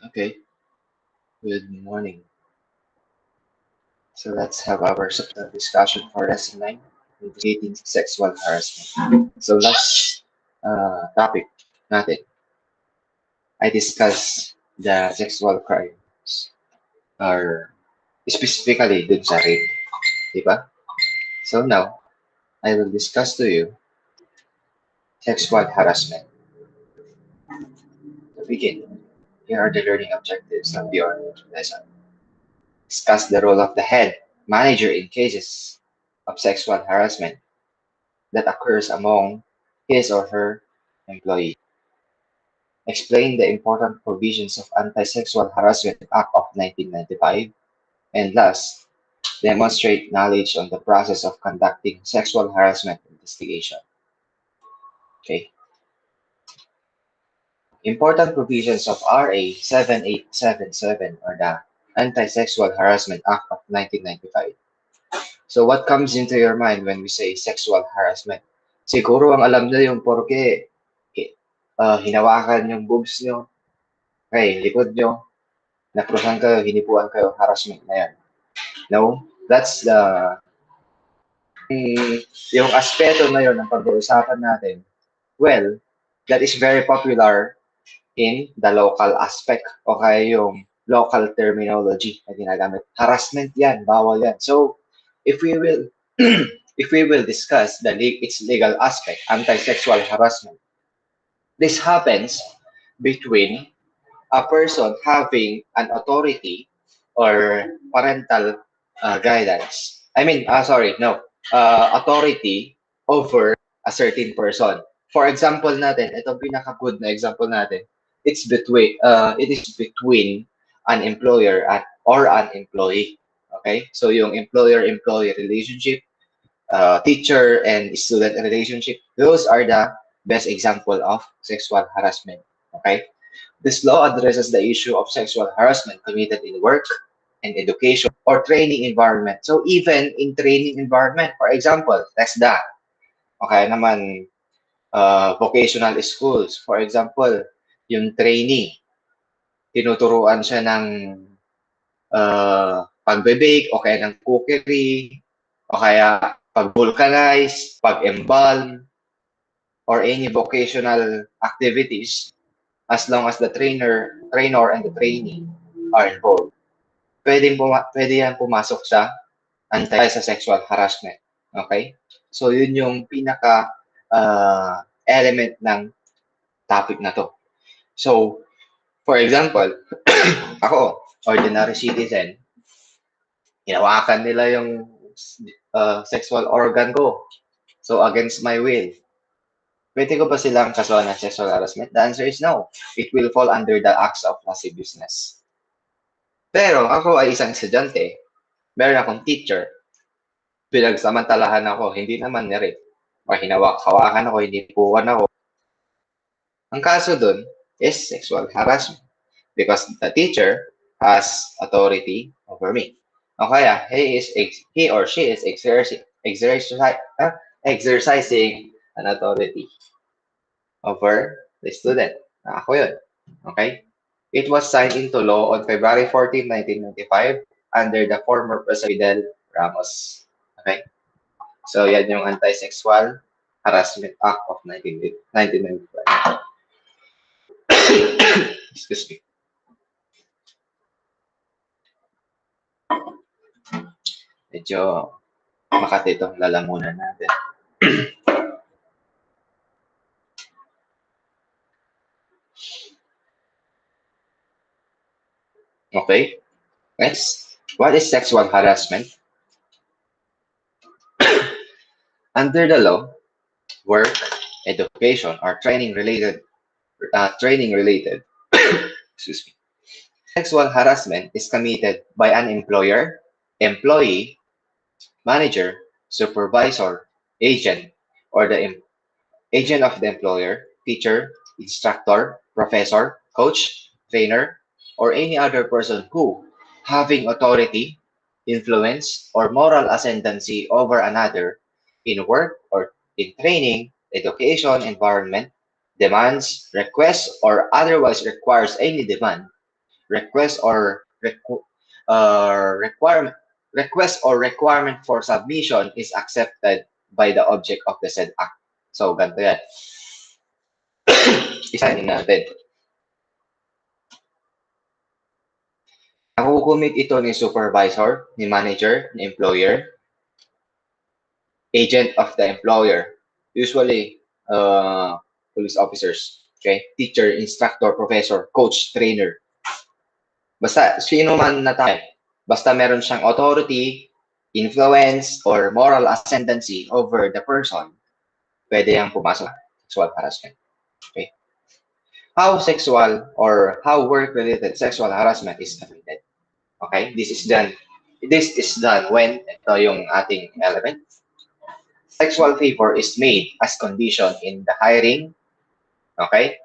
Okay, good morning. So let's have our discussion for lesson 9, investigating sexual harassment. So last topic natin, I discussed the sexual crimes or specifically dun sa rape, di ba? So now, I will discuss to you sexual harassment. To begin, here are the learning objectives of your lesson. Discuss the role of the head manager in cases of sexual harassment that occurs among his or her employee. Explain the important provisions of Anti-Sexual Harassment Act of 1995. And last, demonstrate knowledge on the process of conducting sexual harassment investigation. Okay. Important provisions of RA 7877 or the Anti-Sexual Harassment Act of 1995. So what comes into your mind when we say sexual harassment? Siguro ang alam nyo yung porke hinawakan yung boobs nyo, okay, likod nyo, naprusan kayo, hinipuan kayo, harassment na yan. No? That's yung aspeto na yun ang pag-uusapan natin. Well, that is very popular in the local aspect o kaya yung local terminology na ginagamit. Harassment yan, bawal yan. So, if we will if we will discuss its legal aspect, anti-sexual harassment, this happens between a person having an authority or parental guidance. I mean, sorry, no, authority over a certain person. For example natin, ito pinaka-good na example natin. It is between an employer or an employee. Okay? So yung employer-employee relationship, teacher and student relationship, those are the best example of sexual harassment. Okay? This law addresses the issue of sexual harassment committed in work and education or training environment. So even in training environment, for example, TESDA, okay naman, vocational schools, for example, yung trainee, tinuturuan siya ng pagbe-bake o kaya ng cookery o kaya pag-vulcanize, pag-embalm, or any vocational activities as long as the trainer and the trainee are involved. Pwede yan pumasok sa sa sexual harassment. Okay? So, yun yung pinaka element ng topic na to. So, for example, ako, ordinary citizen, hinawakan nila yung sexual organ ko. So, against my will. Pwede ko ba silang kasuhan ng sexual harassment? The answer is no. It will fall under the acts of lasciviousness. Pero ako ay isang estudyante, meron akong teacher, pinagsamantalahan ako, hindi naman ni-rape, o hinawak-hawakan ako, hindi puwan ako. Ang kaso dun is sexual harassment because the teacher has authority over me. O kaya, he or she is exercising an authority over the student. Ako yun. Okay? It was signed into law on February 14, 1995 under the former President Fidel Ramos. Okay? So, yan yung Anti-Sexual Harassment Act of 1995. Excuse me. Medyo makati itong lalamunan natin. Okay? Next, what is sexual harassment? Under the law, work, education, or training-related excuse me. Sexual harassment is committed by an employer, employee, manager, supervisor, agent, or the agent of the employer, teacher, instructor, professor, coach, trainer, or any other person who, having authority, influence, or moral ascendancy over another in work or in training, education, environment, demands, requests, or otherwise requires any demand request or requirement for submission is accepted by the object of the said act. So, ganito yan. Isahin natin. Nakukumit ito ni supervisor, ni manager, ni employer, agent of the employer, usually police officers, okay? Teacher, instructor, professor, coach, trainer. Basta sino man na tayo, basta meron siyang authority, influence, or moral ascendancy over the person, pwede yang pumasok sexual harassment. Okay? How sexual or how work-related sexual harassment is committed. Okay? This is done when ito yung ating element. Sexual favor is made as condition in the hiring. Okay?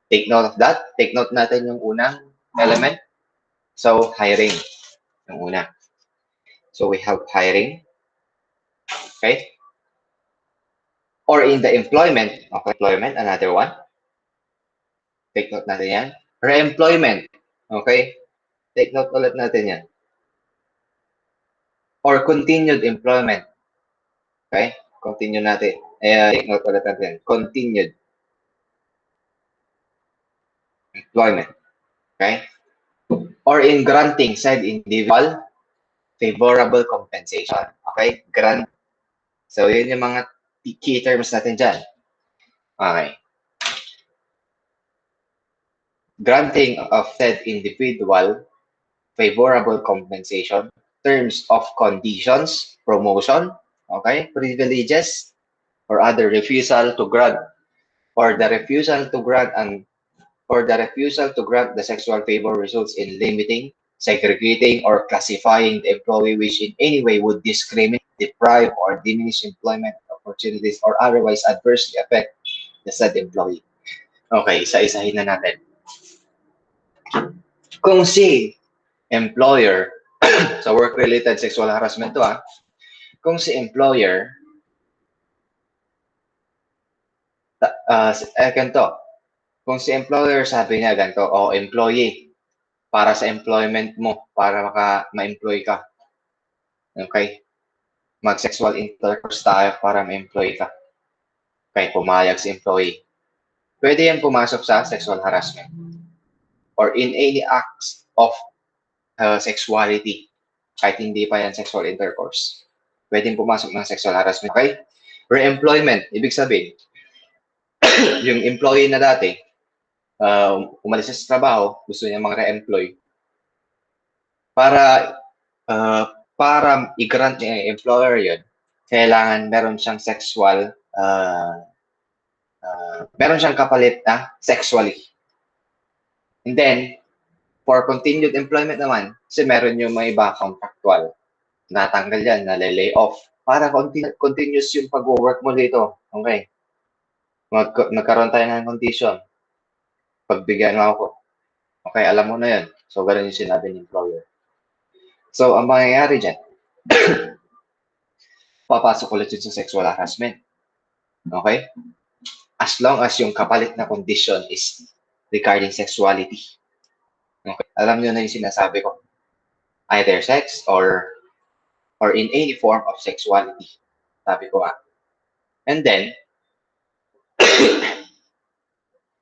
Take note of that. Take note natin yung unang element. So, hiring. Yung una. So, we have hiring. Okay? Or in the employment. Okay, employment, another one. Take note natin yan. Re-employment. Okay? Take note ulit natin yan. Or continued employment. Okay? Continue natin. Take note ulit natin. Continued employment. Okay? Or in granting said individual favorable compensation. Okay? Grant. So, yun yung mga key terms natin dyan. Okay. Granting of said individual favorable compensation, terms of conditions, promotion, okay, privileges, or other refusal to grant, or the refusal to grant the sexual favor results in limiting, segregating, or classifying the employee which in any way would discriminate, deprive, or diminish employment opportunities or otherwise adversely affect the said employee. Okay, isa-isahin na natin. Kung si employer, sa work-related sexual harassment to kung si employer, ganito, kung si employer sabi niya ganito, o employee, para sa employment mo, para ma-employ ka. Okay? Mag-sexual intercourse tayo para ma-employ ka. Okay, pumayag si employee. Pwede yan pumasok sa sexual harassment or in any acts of sexuality, kahit hindi pa yan sexual intercourse. Pwede pumasok ng sexual harassment. Okay? Re-employment, ibig sabihin, yung employee na dati, umalis sa trabaho, gusto niya re-employ. Para i-grant niya yung employer yun, kailangan meron siyang sexual, meron siyang kapalit na sexually. And then, for continued employment naman, kasi meron yung may iba contractual. Natanggal yan, nalay off. Para continuous yung pag-work mo dito. Okay. Nagkaroon tayo ng condition. Pagbigyan mo ako. Okay, alam mo na yan. So, ganun yung sinabi ng employer. So, ang mangyayari dyan, papasok ulit yun sa sexual harassment. Okay? As long as yung kapalit na condition is regarding sexuality. Okay? Alam nyo na yung sinasabi ko. Either sex or in any form of sexuality. Sabi ko nga. And then,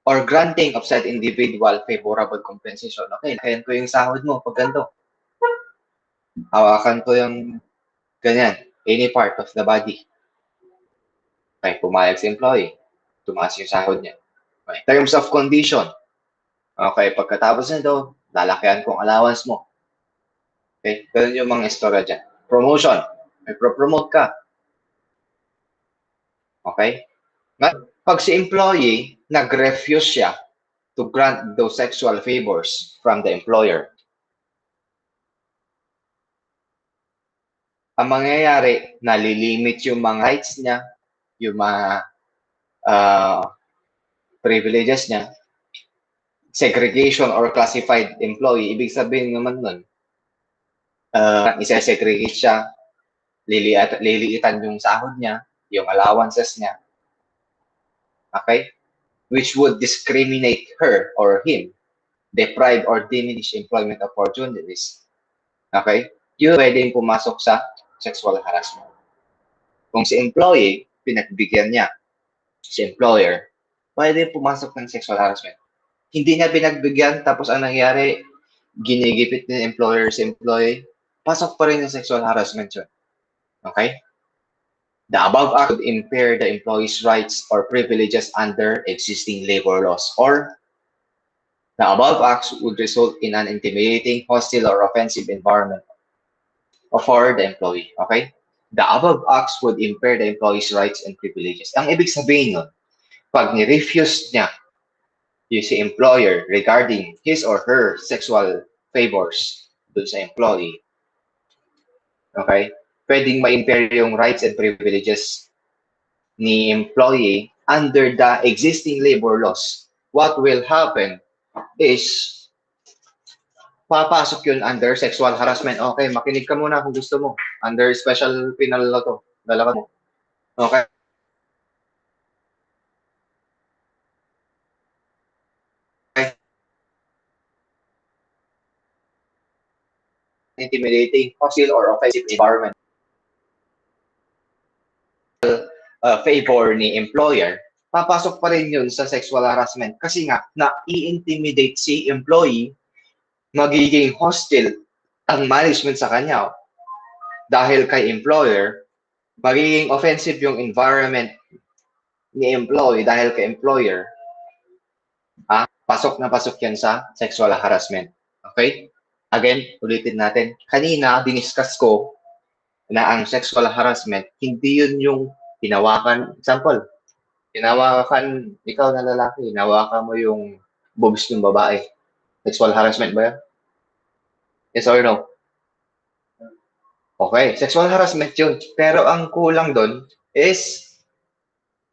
or granting of said individual favorable compensation. Okay, lakayan ko yung sahod mo pag ganito. Hawakan ko yung ganyan, any part of the body. Okay, pumayag si employee. Tumaas yung sahod niya. Okay, terms of condition. Okay, pagkatapos nito, lalakayan kong allowance mo. Okay, ganun yung mga istorya dyan. Promotion. May pro-promote ka. Okay? Pag si employee, nag-refuse siya to grant those sexual favors from the employer, ang mangyayari, nalilimit yung mga rights niya, yung mga privileges niya, segregation or classified employee, ibig sabihin naman nun, isa-segregate siya, liliitan yung sahod niya, yung allowances niya, okay? Which would discriminate her or him deprive or diminish employment opportunities. Okay? Yun pwedeng pumasok sa sexual harassment. Kung si employee, pinagbigyan niya si employer, pwede pumasok ng sexual harassment. Hindi niya pinagbigyan, tapos ang nangyari, ginigipit ni employer si employee, pasok pa rin yung sexual harassment yun. Okay? The above act would impair the employee's rights or privileges under existing labor laws, or the above acts would result in an intimidating, hostile, or offensive environment for the employee. Okay? The above acts would impair the employee's rights and privileges. Ang ibig sabihin nun, pag ni-refuse niya yung si employer regarding his or her sexual favors dun sa employee, okay, pwedeng ma-impair yung rights and privileges ni employee under the existing labor laws. What will happen is papasok yun under sexual harassment. Okay, makinig ka muna kung gusto mo. Under special penal law to. Dalawa mo. Okay. Intimidating, hostile, or offensive environment. Favor ni employer, papasok pa rin yun sa sexual harassment kasi nga na-i-intimidate si employee, magiging hostile ang management sa kanya dahil kay employer, magiging offensive yung environment ni employee dahil kay employer. Pasok na pasok yan sa sexual harassment. Okay? Again, ulitin natin. Kanina, diniscuss ko na ang sexual harassment, hindi yun yung hinawakan. Example, hinawakan, ikaw na lalaki, hinawakan mo yung boobs ng babae. Sexual harassment ba yan? Yes or no? Okay, sexual harassment yun. Pero ang kulang doon is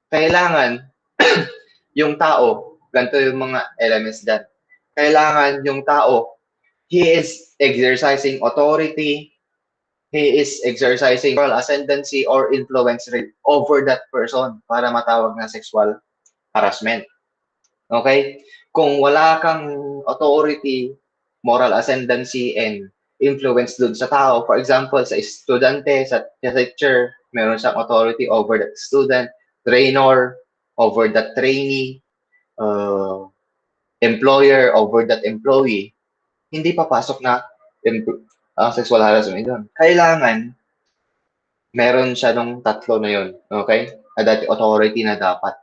kailangan yung tao, ganito yung mga elements dyan. Kailangan yung tao, he is exercising authority, he is exercising moral ascendancy or influence over that person para matawag na sexual harassment. Okay? Kung wala kang authority, moral ascendancy, and influence dun sa tao, for example, sa estudyante, sa teacher, meron siyang authority over that student, trainer, over that trainee, employer, over that employee, hindi papasok na sexual harassment doon. Kailangan meron siya nung tatlo na yun. Okay? Dati authority na dapat.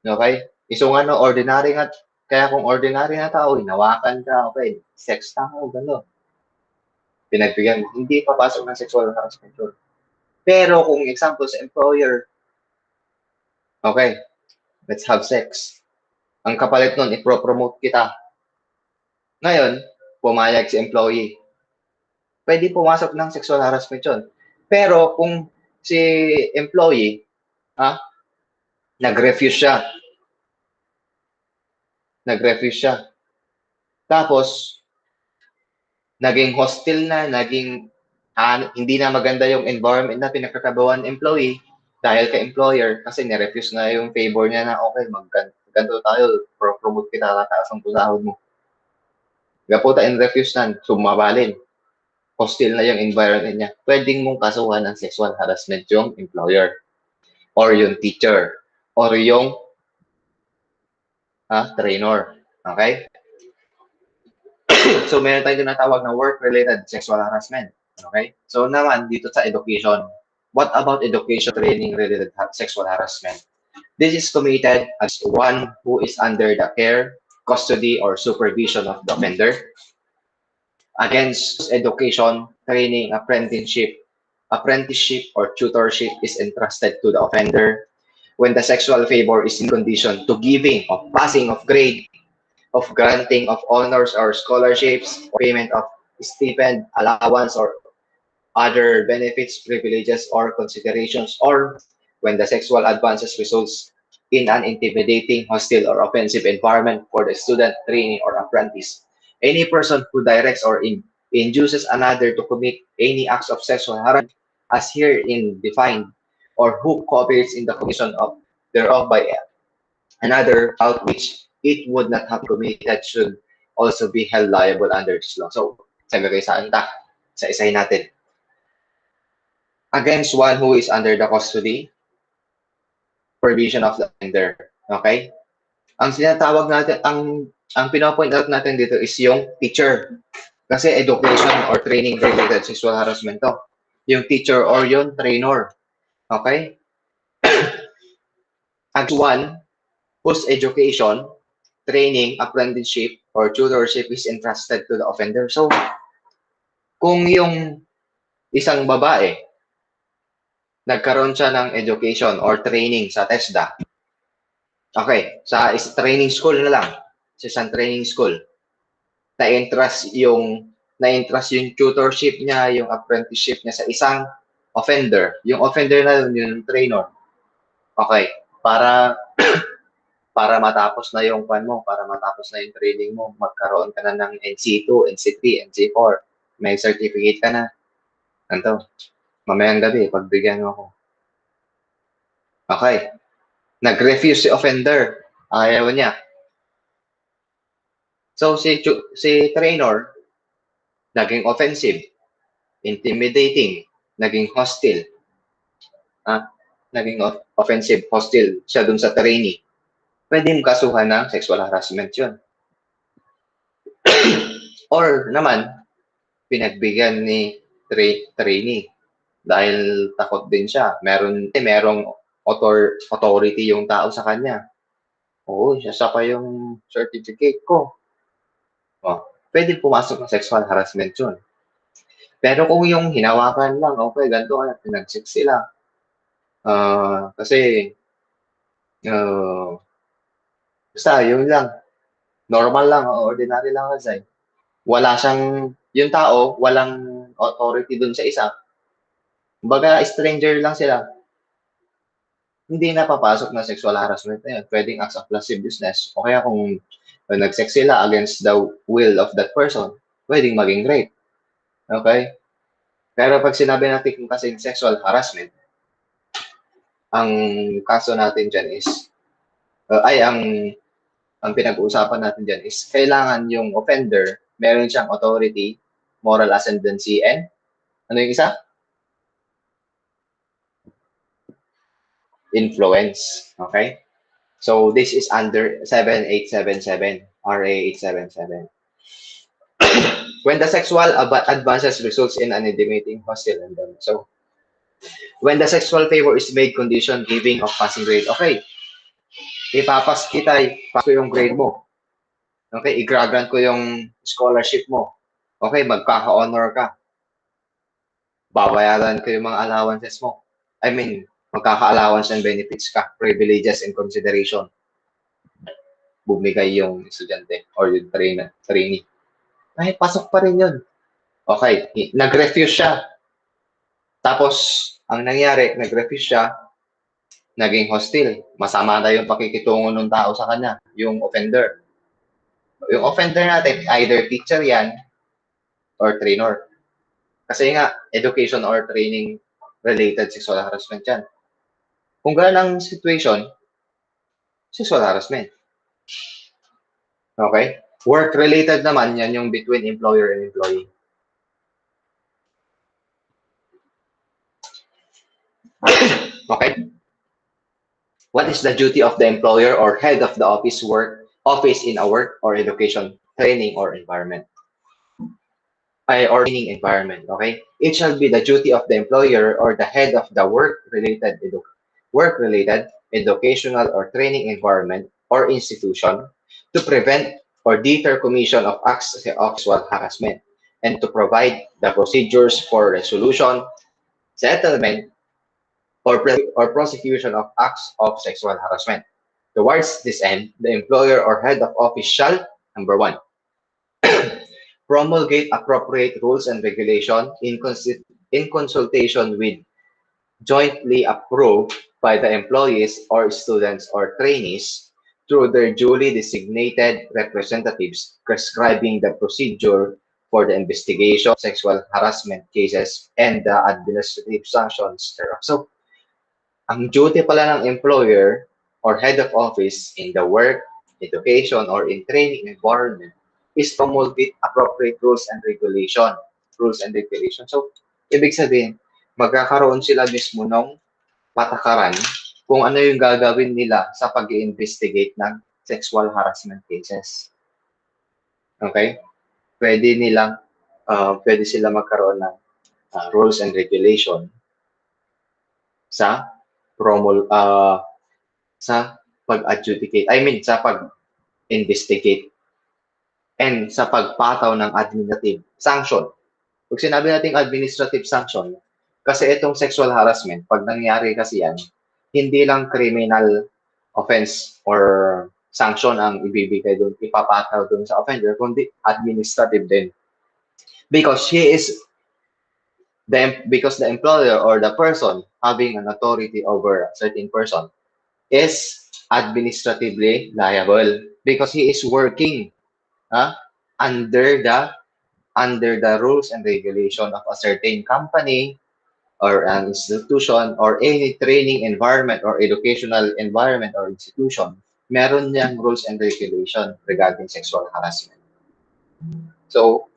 Okay? So nga no, ordinary nga, kaya kung ordinary na tao, hinawakan ka, okay, sex tao, gano'n. Pinagbigyan, hindi papasok ng sexual harassment yun. Pero kung example sa employer, okay, let's have sex. Ang kapalit nun, ipro-promote kita. Ngayon, pumayag si employee. Pwede pumasok ng sexual harassment yun. Pero kung si employee, nag-refuse siya. Tapos, naging hostile na, naging hindi na maganda yung environment na pinagkakabawan employee dahil kay employer kasi nirefuse na yung favor niya na okay, magganto tayo, promote kita, tataas ang sahod mo. Gaputa and refuse na, sumabalin. Hostile na yung environment niya. Pwedeng mong kasuhan ng sexual harassment yung employer or yung teacher or yung trainer. Okay? So, meron tayong tinatawag na work-related sexual harassment. Okay? So, naman, dito sa education, what about education training-related sexual harassment? This is committed as one who is under the care, custody, or supervision of the offender against education, training, apprenticeship, or tutorship is entrusted to the offender when the sexual favor is in condition to giving of passing of grade, of granting of honors or scholarships, or payment of stipend, allowance, or other benefits, privileges, or considerations, or when the sexual advances results in an intimidating, hostile, or offensive environment for the student, trainee, or apprentice. Any person who directs or induces another to commit any acts of sexual harassment as herein defined, or who cooperates in the commission of thereof by another out which it would not have committed should also be held liable under this law. So, sabi ko sa anta, sa isahin natin. Against one who is under the custody, provision of the offender. Okay? Ang sinatawag natin, ang pinapoint out natin dito is yung teacher. Kasi education or training related sexual harassment to. Yung teacher or yung trainer. Okay? As one whose education, training, apprenticeship, or tutorship is entrusted to the offender. So, kung yung isang babae, nagkaroon siya ng education or training sa TESDA, okay, sa training school na lang, sa isang training school, na-entrust yung tutorship niya, yung apprenticeship niya sa isang offender. Yung offender na yung trainer. Okay, para matapos na yung para matapos na yung training mo, magkaroon ka na ng NC2, NC3, NC4. May certificate ka na. Anto, mamayang gabi, pagbigyan mo ako. Okay. Nag-refuse si offender. Ayaw niya. So, si trainer, naging offensive, intimidating, naging hostile. Naging offensive, hostile siya dun sa trainee. Pwede mong kasuhan ng sexual harassment yun. Or naman, pinagbigyan ni trainee dahil takot din siya. Merong authority yung tao sa kanya. Oo, siya pa yung certificate ko. Oh, pwede pumasok ng sexual harassment yun. Pero kung yung hinawakan lang, okay, ganito ka, pinag-sex sila. Kasi, basta, yun lang. Normal lang, ordinary lang kasi. Wala siyang, yung tao, walang authority dun sa isa. Kumbaga, stranger lang sila. Hindi na papasok na sexual harassment na yun. Pwedeng acts of lascivious business. O kaya kung nag-sex sila against the will of that person, pwedeng maging rape. Okay? Pero pag sinabi natin kung kasi sexual harassment, ang kaso natin dyan is, ang pinag-uusapan natin dyan is, kailangan yung offender, meron siyang authority, moral ascendancy, and ano yung isa? Influence. Okay? So, this is under 7877, RA 877. When the sexual advances results in an intimidating hostile environment. So, when the sexual favor is made condition giving of passing grade. Okay, ipapas kita, pass ko yung grade mo. Okay, i-grant ko yung scholarship mo. Okay, magkaka-honor ka. Babayaran ko yung mga allowances mo. I mean, magkaka-allowance and benefits ka, privileges and consideration. Bumigay yung estudyante or yung trainee. Ay, pasok pa rin yun. Okay, nag-refuse siya. Tapos, ang nangyari, nag-refuse siya, naging hostile. Masama na yung pakikitungo ng tao sa kanya, yung offender. Yung offender natin, either teacher yan or trainer. Kasi nga, education or training related sexual harassment yan. Kung gano'n ang situation, sexual harassment. Okay? Work-related naman, yan yung between employer and employee. Okay? What is the duty of the employer or head of the office in a work or education, training, or environment? Or training environment, okay? It shall be the duty of the employer or the head of the work-related educational or training environment or institution to prevent or deter commission of acts of sexual harassment and to provide the procedures for resolution, settlement, or prosecution of acts of sexual harassment. Towards this end, the employer or head of office shall, number one, promulgate appropriate rules and regulation in consultation with jointly approved by the employees or students or trainees through their duly designated representatives prescribing the procedure for the investigation of sexual harassment cases and the administrative sanctions thereof. So, ang duty pala ng employer or head of office in the work, education, or in training environment is promulgate appropriate rules and regulation. Rules and regulation. So, ibig sabihin, magkakaroon sila mismo ng patakaran kung ano yung gagawin nila sa pag-investigate ng sexual harassment cases. Okay? Pwede sila magkaroon ng rules and regulation sa sa pag-adjudicate, sa pag-investigate and sa pagpataw ng administrative sanction. Pag sinabi natin administrative sanction, kasi itong sexual harassment, pag nangyari kasi yan, hindi lang criminal offense or sanction ang ibibigay doon, ipapataw doon sa offender, kundi administrative din. Because the employer or the person having an authority over a certain person is administratively liable because he is working under the rules and regulation of a certain company or an institution or any training environment or educational environment or institution. Meron niyang rules and regulation regarding sexual harassment. So,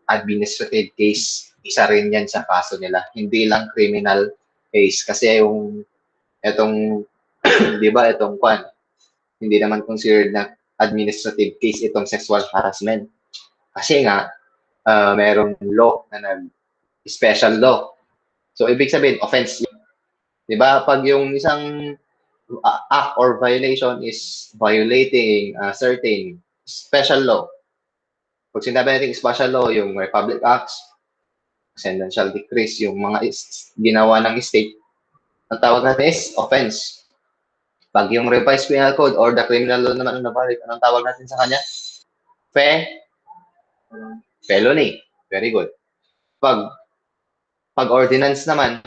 administrative case, isa rin yan sa kaso nila. Hindi lang criminal case. Kasi itong di ba, itong hindi naman considered na administrative case itong sexual harassment. Kasi nga, merong law na special law. So, ibig sabihin, offense. Di ba? Pag yung isang act or violation is violating a certain special law. Pag sinabi natin special law, yung Republic Acts, Presidential Decrees, yung mga ginawa ng state, ang tawag natin is offense. Pag yung revised penal code or the criminal law naman na balik, anong tawag natin sa kanya? Felony. Very good. Pag ordinance naman,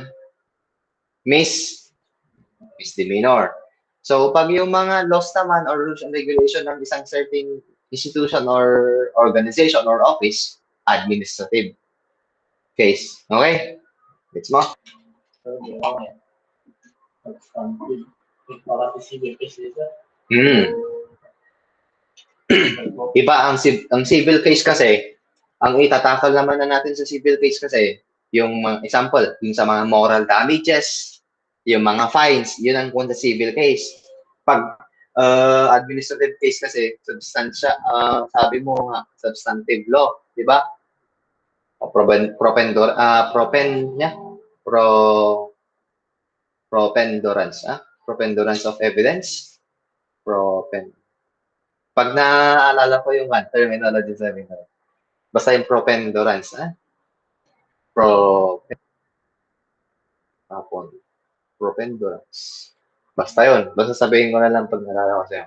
misdemeanor. So, pag yung mga laws naman or rules and regulation ng isang certain institution or organization or office, administrative case. Okay? Gets mo? Iba ang civil case kasi, ang itatakal naman na natin sa civil case kasi, yung example, yung sa mga moral damages, yung mga fines, yun ang kung sa civil case. Pag administrative case kasi, sabi mo nga, substantive law, di ba? Propendurance of evidence. Pag naaalala ko yung terminology sabi ko, basta yung propendurance, propendurance. Basta yun. Basta sabihin ko na lang pag nalala ko sa'yo.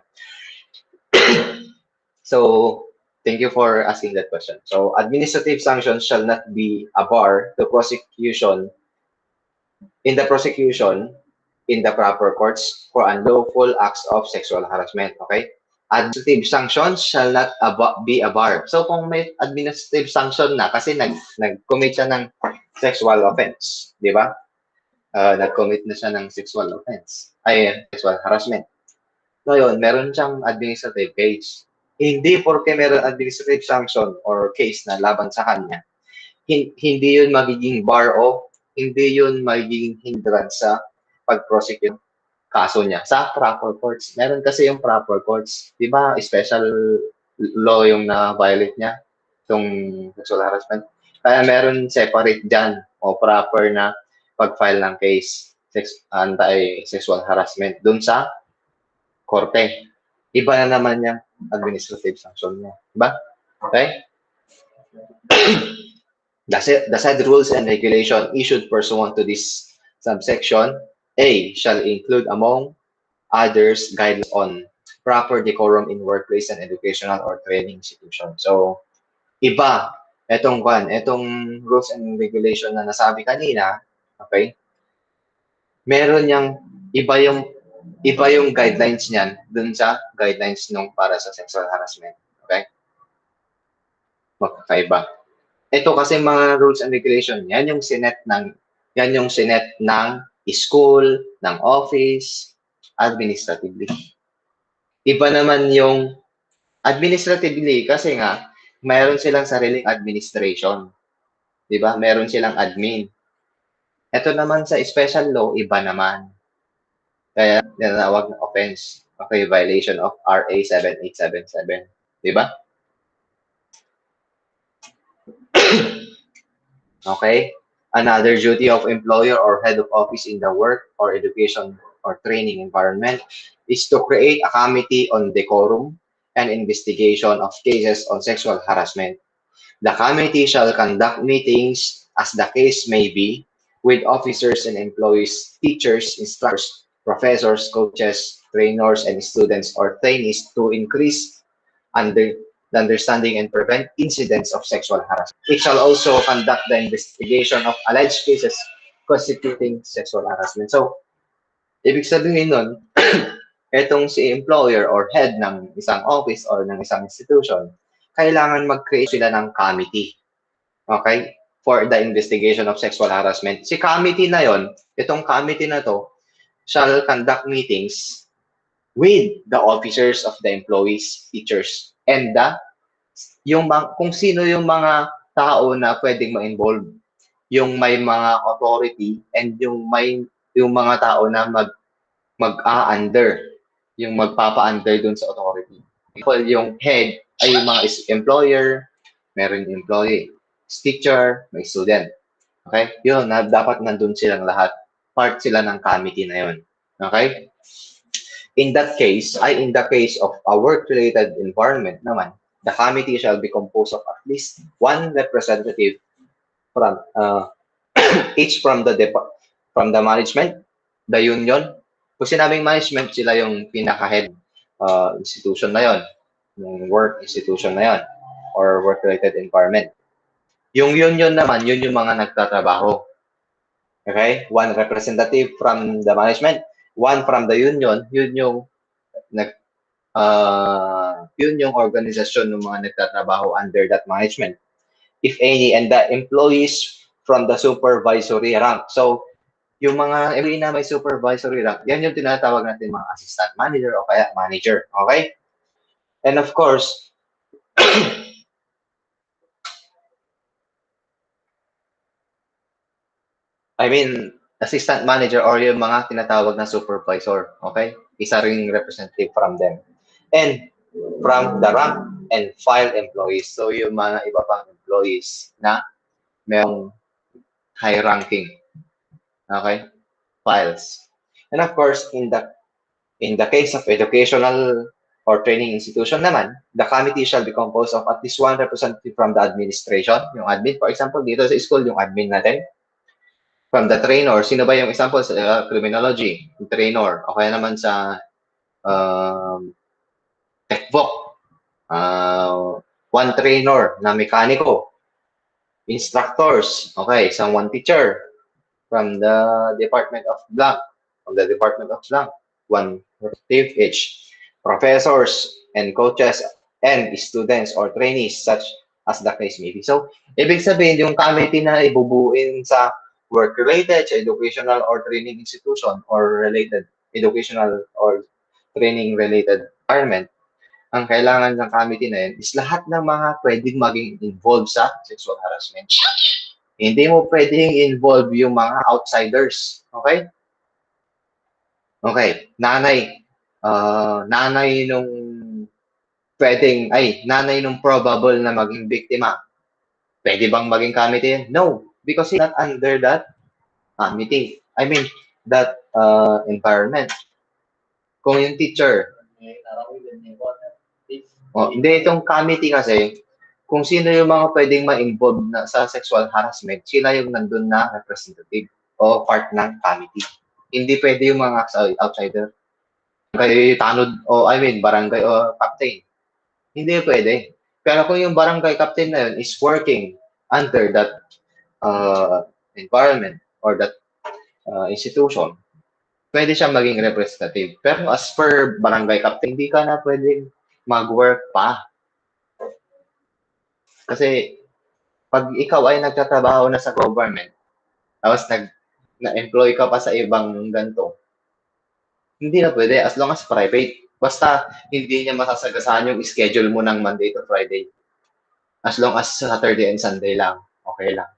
So, thank you for asking that question. So, administrative sanctions shall not be a bar to prosecution in the proper courts for unlawful acts of sexual harassment. Okay? Administrative sanctions shall not be a bar. So, kung may administrative sanction na, kasi nag-commit siya ng sexual offense, di ba? Nag-commit na siya ng sexual harassment. Ngayon, meron siyang administrative case. Hindi porke meron administrative sanction or case na laban sa kanya, hindi yun magiging bar o hindi yun magiging hindrance sa pag-prosecute kaso niya sa proper courts. Meron kasi yung proper courts. Di ba, special law yung na-violate niya, itong sexual harassment. Kaya meron separate dyan o proper na pag-file ng case anti-sexual harassment dun sa korte. Iba na naman yung administrative sanction niya. Diba? Okay? The said rules and regulation issued pursuant to this subsection A shall include among others guidelines on proper decorum in workplace and educational or training institution. So, iba etong rules and regulation na nasabi kanina, okay? Meron iba yung guidelines niyan dun sa guidelines nung para sa sexual harassment. Okay? Magkakaiba. Ito kasi mga rules and regulation, yan yung sinet ng school, ng office, administratively. Iba naman yung administratively kasi nga mayroon silang sariling administration. Di ba? Meron silang admin. Ito naman sa special law, iba naman. Kaya tinatawag na offense. Okay, violation of RA 7877. Di ba? Okay? Another duty of employer or head of office in the work or education or training environment is to create a committee on decorum and investigation of cases on sexual harassment. The committee shall conduct meetings as the case may be with officers and employees, teachers, instructors, professors, coaches, trainers, and students or trainees to increase under the understanding and prevent incidents of sexual harassment. It shall also conduct the investigation of alleged cases constituting sexual harassment. So, ibig sabihin nun, etong si employer or head ng isang office or ng isang institution, kailangan mag-create sila ng committee. Okay? For the investigation of sexual harassment. Si committee na yon, itong committee na to, shall conduct meetings with the officers of the employees, teachers, and kung sino yung mga tao na pwedeng ma-involve, yung may mga authority and yung mga tao na mag-a-under, yung magpapa-under dun sa authority. Example, yung head ay yung mga employer, meron yung employee, teacher, may student. Okay? Yun, dapat nandun silang lahat. Part sila ng committee na yun. Okay? In the case of a work-related environment naman, the committee shall be composed of at least one representative from each from the management, the union. Kung sinabing management, sila yung pinaka-head institution na yon, yung work institution na yon, or work-related environment. Yung union naman, yun yung mga nagtatrabaho. Okay? One representative from the management, one from the union, yun yung organisasyon ng mga nagtatrabaho under that management, if any, and the employees from the supervisory rank. So, yung mga employee na may supervisory rank, yan yung tinatawag natin mga assistant manager o kaya manager. Okay? And of course, assistant manager or yung mga tinatawag na supervisor. Okay? Isa ring representative from them. And from the rank and file employees. So, yung mga iba pang employees na mayroong high ranking. Okay? Files. And of course, in the case of educational or training institution naman, the committee shall be composed of at least one representative from the administration, yung admin. For example, dito sa school, yung admin natin. From the trainer, sino ba yung example sa criminology, yung trainer, o kaya naman sa techbook, one trainer na mekaniko, instructors, okay, one teacher from the Department of Blank, one representative each, professors and coaches and students or trainees such as the case may be. So, ibig sabihin, yung committee na ibubuin sa work-related, sa educational or training institution or related, educational or training-related environment, ang kailangan ng committee na yun is lahat ng mga pwedeng maging involved sa sexual harassment. Hindi mo pwedeng involve yung mga outsiders. Okay? Okay. Nanay nanay nung probable na maging biktima. Pwede bang maging committee? No. Because it's not under that committee. That environment. Kung yung teacher, hindi, itong committee kasi, kung sino yung mga pwedeng ma-involve na sa sexual harassment, sila yung nandun na representative o part ng committee. Hindi pwede yung mga outsider. Barangay tanod barangay o captain. Hindi pwede. Pero kung yung barangay captain na yun is working under that environment or that institution, pwede siya maging representative. Pero as per barangay captain, hindi ka na pwedeng mag-work pa. Kasi pag ikaw ay nagtatrabaho na sa government, tapos na-employ ka pa sa ibang ganito, hindi na pwede as long as private. Basta hindi niya masasagasaan yung schedule mo ng Monday to Friday. As long as Saturday and Sunday lang, okay lang.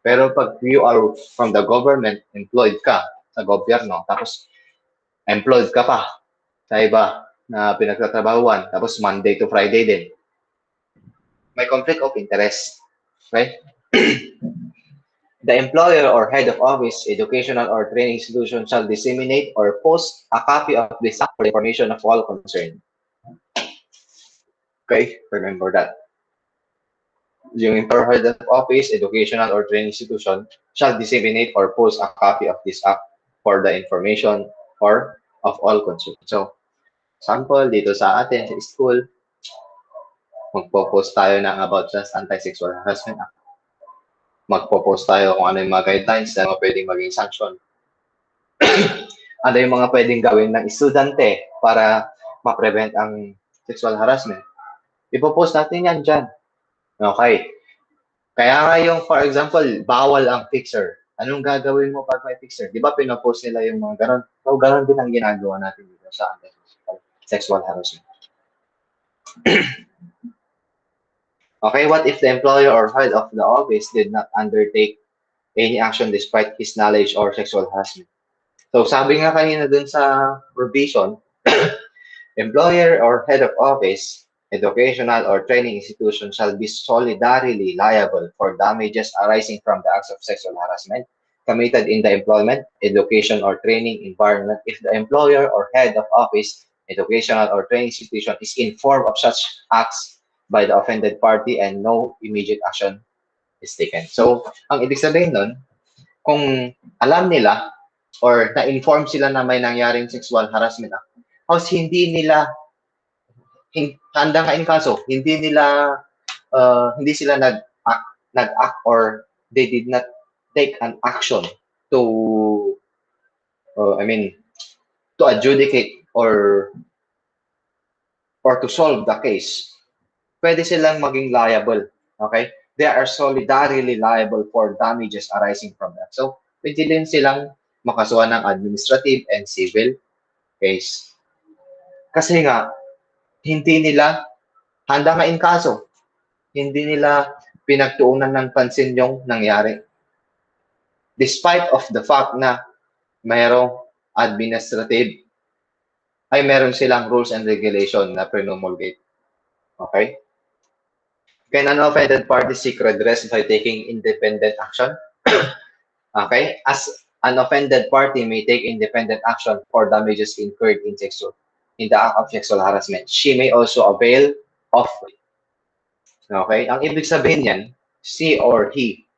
Pero pag you are from the government, employed ka sa gobyerno, tapos employed ka pa sa iba na pinagtatrabahuan, tapos Monday to Friday din, may conflict of interest. Okay? The employer or head of office, educational or training institution shall disseminate or post a copy of this act for the information of all concerned. Okay? Remember that. Yung employer or head of office, educational or training institution shall disseminate or post a copy of this act for the information or of all concerned. So, sample, dito sa atin, sa school, magpo-post tayo ng about just anti-sexual harassment act. Magpo-post tayo kung ano yung mga guidelines na mga pwedeng maging sanction. Ano yung mga pwedeng gawin ng estudyante para ma-prevent ang sexual harassment. Ipo-post natin yan dyan. Okay. Kaya nga yung, for example, bawal ang fixer. Anong gagawin mo pag may fixer? Di ba pinopost nila yung mga ganon? So, ganon din ang ginagawa natin dito sa sexual harassment. Okay, what if the employer or head of the office did not undertake any action despite his knowledge or sexual harassment? So, sabi nga kanina dun sa provision, employer or head of office, educational or training institution shall be solidarily liable for damages arising from the acts of sexual harassment committed in the employment, education, or training environment if the employer or head of office, educational, or training institution is informed of such acts by the offended party and no immediate action is taken. So, ang ibig sabihin nun, kung alam nila or na-inform sila na may nangyaring sexual harassment act, tapos hindi nila handa nga in kaso, hindi sila nag-act or they did not take an action to I mean to adjudicate or to solve the case, pwede silang maging liable. Okay? They are solidarily liable for damages arising from that. So, pwede din silang makasuhan ng administrative and civil case. Kasi nga, hindi nila handa nga in kaso, hindi nila pinagtuunan ng pansin yung nangyari. Despite of the fact na mayroong administrative, ay meron silang rules and regulation na promulgate. Okay? Can an offended party seek redress by taking independent action? Okay? As an offended party may take independent action for damages incurred in the act of sexual harassment, she may also avail of it. Okay? Ang ibig sabihin yan, she or he,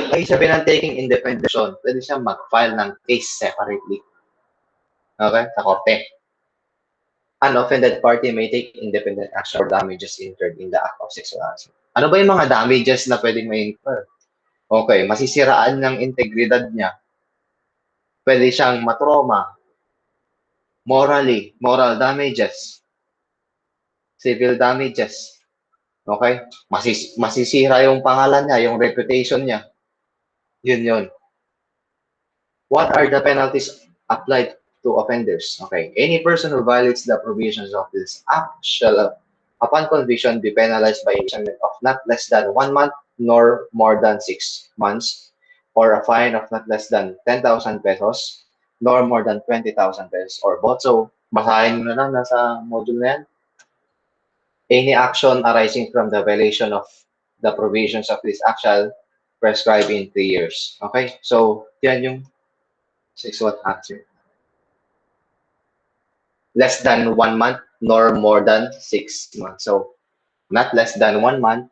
ay sabihin ng taking independent action, pwede siyang mag-file ng case separately. Okay? Sa korte. An offended party may take independent action for damages incurred in the act of sexual harassment. Ano ba yung mga damages na pwedeng may incur? Okay, masisiraan ng integridad niya. Pwede siyang matroma. Moral damages. Civil damages. Okay? Masisira yung pangalan niya, yung reputation niya. Yun. What are the penalties applied to offenders? Okay. Any person who violates the provisions of this act shall, upon conviction, be penalized by imprisonment of not less than 1 month nor more than 6 months, or a fine of not less than 10,000 pesos, nor more than 20,000 pesos, or both. So, basahin mo na lang nasa module na yan. Any action arising from the violation of the provisions of this act shall prescribe in 3 years. Okay? So, yan yung sexual harassment. Less than 1 month nor more than 6 months. So, not less than 1 month,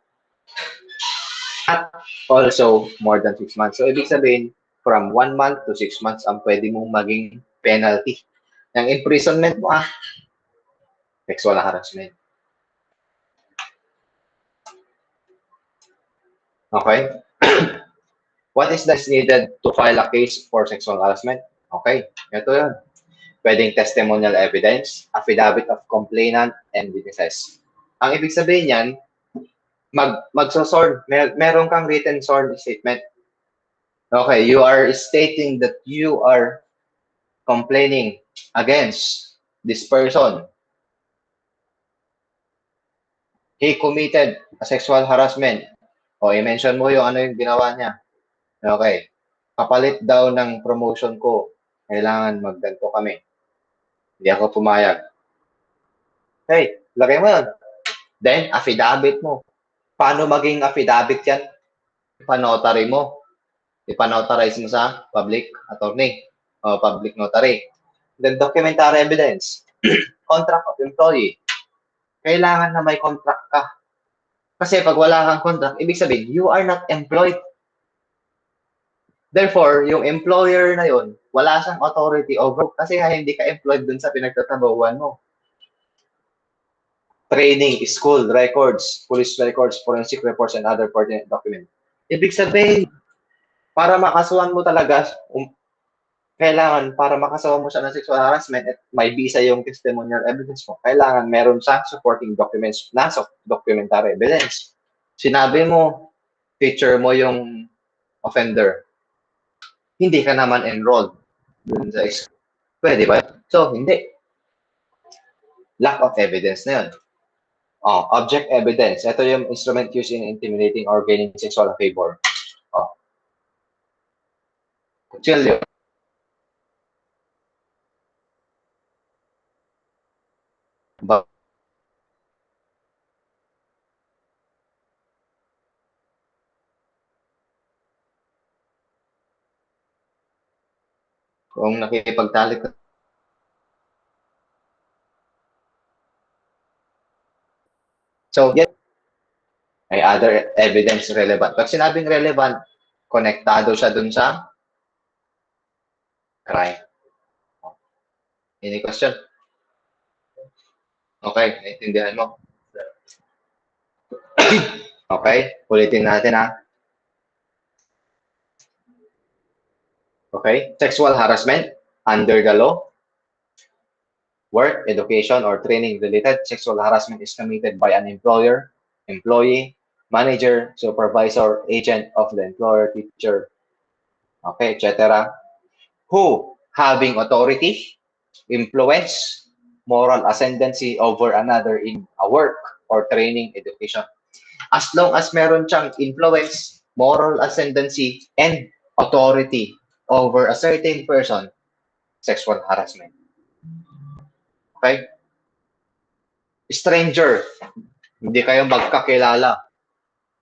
at also more than 6 months. So, ibig sabihin, from 1 month to 6 months ang pwede mong maging penalty. Yung imprisonment mo, sexual harassment. Okay? What is that needed to file a case for sexual harassment? Okay, ito yun. Pwedeng testimonial evidence, affidavit of complainant, and witnesses. Ang ibig sabihin yan, magso-sworn, meron kang written sworn statement. Okay, you are stating that you are complaining against this person. He committed a sexual harassment. O, i-mention mo yung ano yung ginawa niya. Okay. Kapalit daw ng promotion ko. Kailangan magganto kami. Hindi ako pumayag. Hey, lagay mo yun. Then, affidavit mo. Paano maging affidavit yan? Ipanotary mo. Ipanotarize mo sa public attorney o public notary. Then, documentary evidence. Contract of employee. Kailangan na may contract ka. Kasi pag wala kang contract, ibig sabihin, you are not employed. Therefore, yung employer na yun, wala siyang authority over kasi hindi ka employed dun sa pinagtatrabahuan mo. Training, school records, police records, forensic reports, and other pertinent documents. Ibig sabihin, para makasuhan mo talaga, kailangan para makasuhan mo siya ng sexual harassment at may visa yung testimonial evidence mo, kailangan meron siyang supporting documents na documentary evidence. Sinabi mo, picture mo yung offender. Hindi ka naman enrolled dun sa school. Pwede ba? So, hindi. Lack of evidence na yun. Oh, object evidence. Ito yung instrument used in intimidating or gaining sexual favor. Oh. Kutsilyo. Ba kung nakipagtalik ka. So, yan ay other evidence relevant. Pag sinabing relevant, konektado siya dun sa crime. Any question? Okay, naintindihan mo. Okay, ulitin natin ha. Okay, sexual harassment under the law, work, education, or training-related sexual harassment is committed by an employer, employee, manager, supervisor, agent of the employer, teacher, okay, etc. Who, having authority, influence, moral ascendancy over another in a work or training, education. As long as meron siyang influence, moral ascendancy, and authority over a certain person, sexual harassment. Okay? Stranger, hindi kayo magkakilala.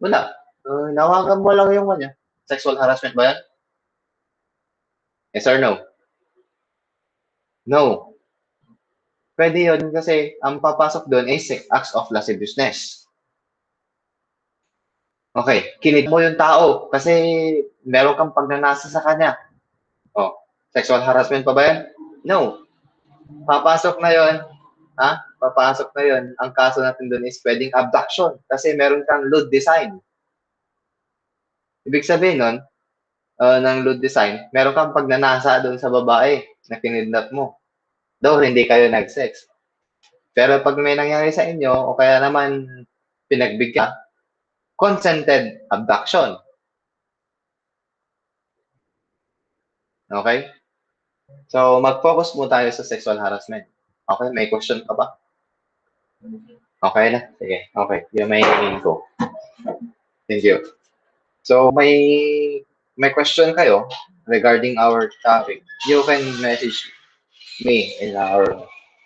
Wala. Nawagan mo lang yung kanya. Sexual harassment ba yan? Yes or no? No. Pwede yun kasi ang papasok doon ay acts of lasciviousness. Okay, kinig mo yung tao kasi meron kang pagnanasa sa kanya. Oh, sexual harassment pa ba yan? No. Papasok na yon, ha? Papasok na yon. Ang kaso natin doon is pwedeng abduction kasi meron kang lewd design. Ibig sabihin nun, ng lewd design, meron kang pagnanasa doon sa babae na kinidnap mo. Though hindi kayo nag-sex. Pero pag may nangyari sa inyo o kaya naman pinagbigyan, consented abduction. Okay? So, mag-focus mo tayo sa sexual harassment. Okay? May question ka ba? Okay na? Sige. Okay. Yung may info. Thank you. So, may question kayo regarding our topic, you can message me in our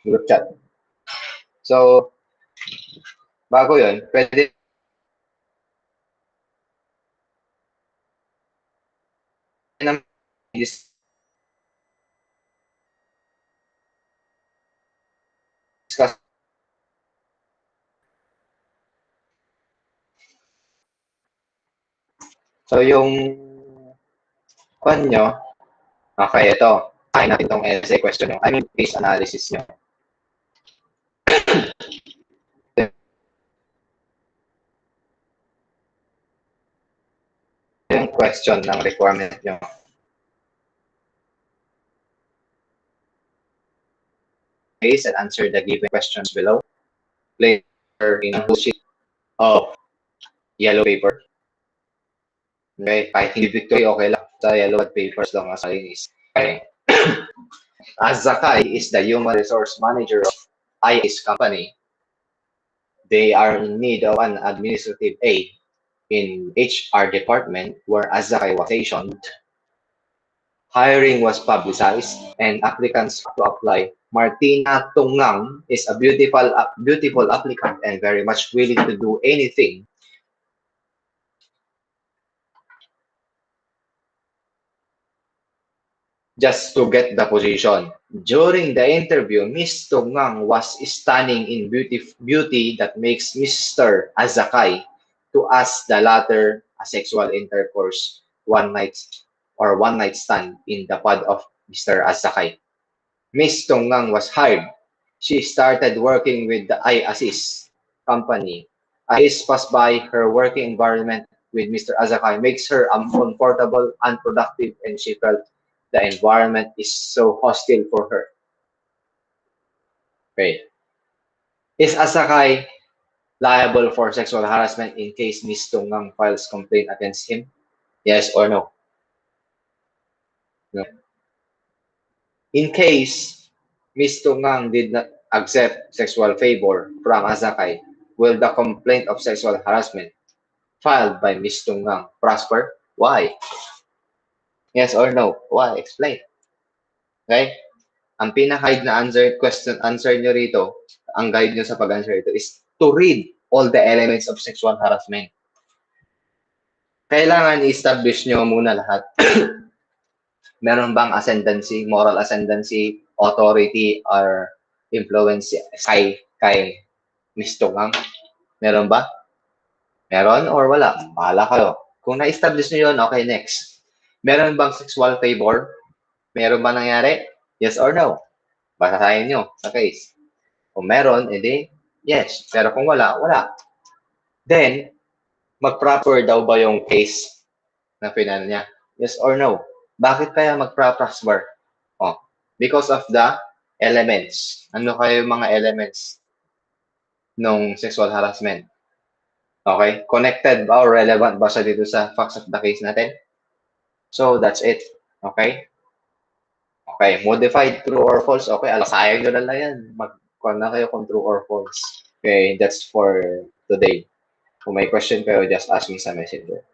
group chat. So, bago yun, pwede naman discuss so yung kwan nyo, okay, ito. Kain natin itong essay question nyo. I mean, case analysis nyo. Yung question ng requirement nyo. Case and answer the given questions below. Place in a sheet of yellow paper. Okay, kahit hindi victory, okay lang sa yellow papers lang as is. Okay. As Zakai is the human resource manager of IS company, they are in need of an administrative aid in HR department where Azakai was stationed. Hiring was publicized and applicants to apply. Martina Tungang is a beautiful applicant and very much willing to do anything just to get the position. During the interview, Miss Tungang was stunning in beauty that makes Mr. Azakai to ask the latter a sexual intercourse one night stand in the pod of Mr. Azakai. Miss Tungang was hired. She started working with the iAssist company. As passed by, her working environment with Mr. Azakai makes her uncomfortable, unproductive, and she felt the environment is so hostile for her. Okay. Is Azakai liable for sexual harassment in case Miss Tungang files complaint against him? Yes or no? No. In case Miss Tungang did not accept sexual favor from Azakai, will the complaint of sexual harassment filed by Miss Tungang prosper? Why? Yes or no? Why? Explain. Okay? Ang pinaka-guide na answer nyo rito, ang guide nyo sa pag-answer rito is to read all the elements of sexual harassment. Kailangan i-establish nyo muna lahat. Meron bang ascendancy, moral ascendancy, authority, or influence kay Miss Tungang? Meron ba? Meron or wala? Bahala kayo. Kung na-establish nyo yun, okay, next. Meron bang sexual favor? Meron ba nangyari? Yes or no? Basahin nyo sa case. Kung meron, edi yes. Pero kung wala, wala. Then, mag-proper daw ba yung case na final niya? Yes or no? Bakit kaya mag-prosper? Oh, because of the elements. Ano kayo yung mga elements ng sexual harassment? Okay? Connected ba or relevant ba siya dito sa facts of the case natin? So, that's it. Okay? Okay, modified true or false. Okay, alasayang nyo na lang yan. Mag-call na kayo kung true or false. Okay, that's for today. Kung may question kayo, just ask me sa messenger.